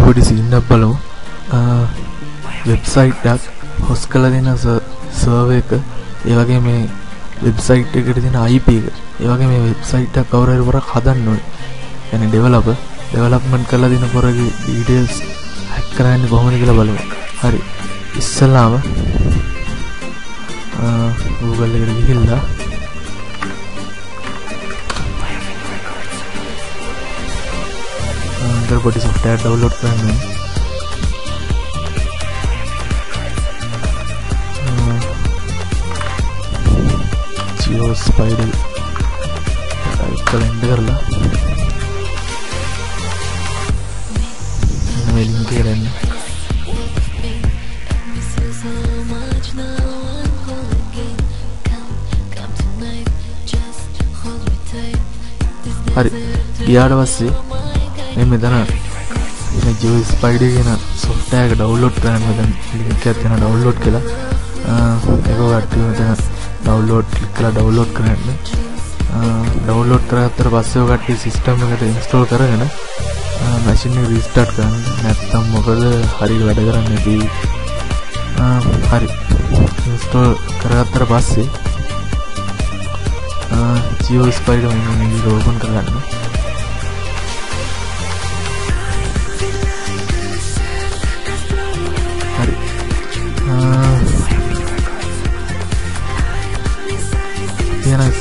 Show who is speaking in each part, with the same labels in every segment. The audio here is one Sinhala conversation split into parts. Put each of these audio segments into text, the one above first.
Speaker 1: පොඩි සීන් එකක් බලමු. වෙබ්සයිට් එකක් හොස්ට් කරලා දෙන සර්වර් එක, ඒ වගේ මේ වෙබ්සයිට් එකට දෙන IP එක, ඒ වගේ මේ වෙබ්සයිට් එක කවුරු හරි වරක් හදන්න ඕනේ. يعني ඩෙවලොප්මන්ට් කරලා දෙන පොරගේ ඩීටේල්ස් හැක් කරන්නේ කොහොමද කියලා බලමු. හරි. ඉස්සෙල්ලාම Google එකට ගිහිල්ලා පොඩි software download කරන්න. GeoSpider type කරලා මේ link එක ගන්න. හරි. ගියාට පස්සේ මෙතන මේ GeoSpider කියන software එක download කරන්න මෙතන link එකක් තියෙනවා download කියලා. ඒක ඔයාලට මෙතන download click කරලා download කරන්න. download කරගත්තට පස්සේ ඔයාලට system එකට install කරගෙන machine එක restart කරන්න. නැත්නම් මොකද හරියට වැඩ කරන්නේ නැති. හරි. install කරගත්තට පස්සේ GeoSpider මෙන්න open කරගන්න.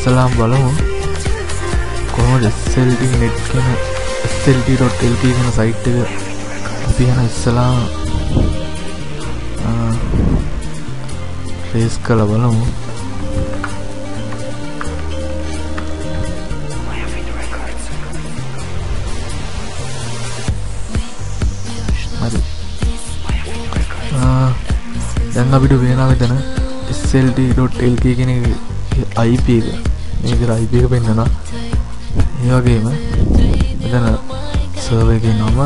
Speaker 1: ඉස්සලාම් බලමු කොහොමද SLT.net කියන SLT.lp කියන සයිට් එක අපි යන ඉස්සලාම් ෆේස් කරලා බලමු. හරි. දැන් අපිට වෙනවා මෙතන SLT.lp කියන IP එක. මේක IP එක පෙන්නනවා. ඒ වගේම මෙතන සර්වර් එකේ නම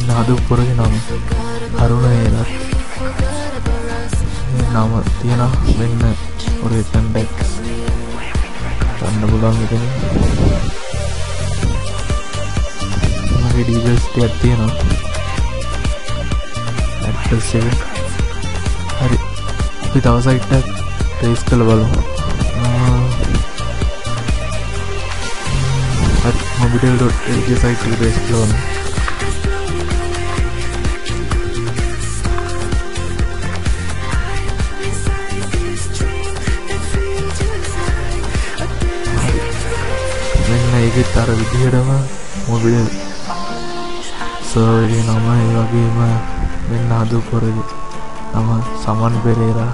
Speaker 1: නාදු පොරගේ නම අරුණ හේරත් නම තියෙනවා. මෙන්න ඔරේ කන්ටැක්ට්ස් ගන්න පුළුවන් මෙතන. මගේ ඩීටේල්ස් ටිකක් තියෙනවා. ඇඩ්‍රස් එක. හරි. අපි තව සයිට් එකක් ට්‍රේස් කරලා බලමු. හරි. mobitel.lk සයිට් එක ට්‍රේස් කරලා බලමු. මෙන්න ඒකෙත් අර විදිහටම මොබිටෙල් සර්වර් එකේ නම, ඒ වගේම මෙන්න හදු පොරගේ නම සමන් පෙරේරා,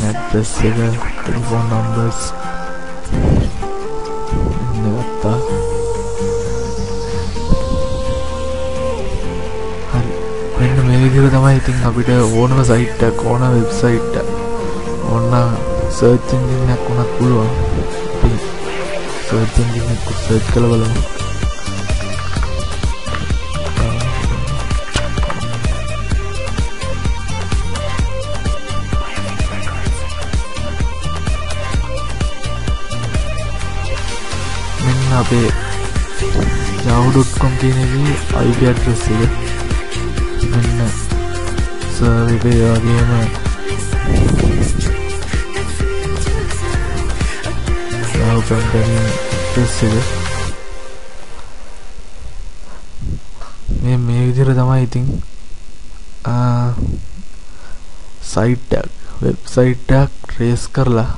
Speaker 1: address එක, telephone numbers ගත්තා. හරි. මෙන්න මේ විදිහට තමයි ඉතින් අපිට ඕනම සයිට් එකක්, ඕන වෙබ්සයිට් එකක්, ඕන සර්ච් එන්ජින් එකක් උනත් පුළුවන්. ඉතින් සර්ච් එන්ජින් එක සර්ච් කරලා බලමු. අපේ yahoo.com කියන එකේ IP address එක මෙන්න සර්වර් එකේ වගේම yahoo company address එක මේ විදිහට තමයි ඉතින් සයිට් එකක්, වෙබ්සයිට් එකක් ට්‍රේස් කරලා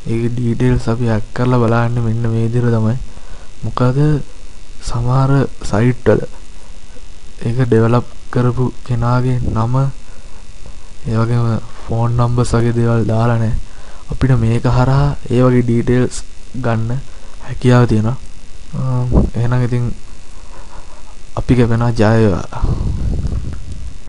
Speaker 1: ඒකේ ඩීටේල්ස් අපි හැක් කරලා බලන්නේ මෙන්න මේ විදිහට තමයි. මොකද සමහර සයිට් වල ඒක ඩෙවලොප් කරපු කෙනාගේ නම, ඒ වගේම ෆෝන් නම්බර්ස් වගේ දේවල් දාලා නැහැ. අපිට මේක හරහා ඒ වගේ ඩීටේල්ස් ගන්න හැකියාව තියෙනවා. එහෙනම් ඉතින් අපි කියනවා ජය වේවා.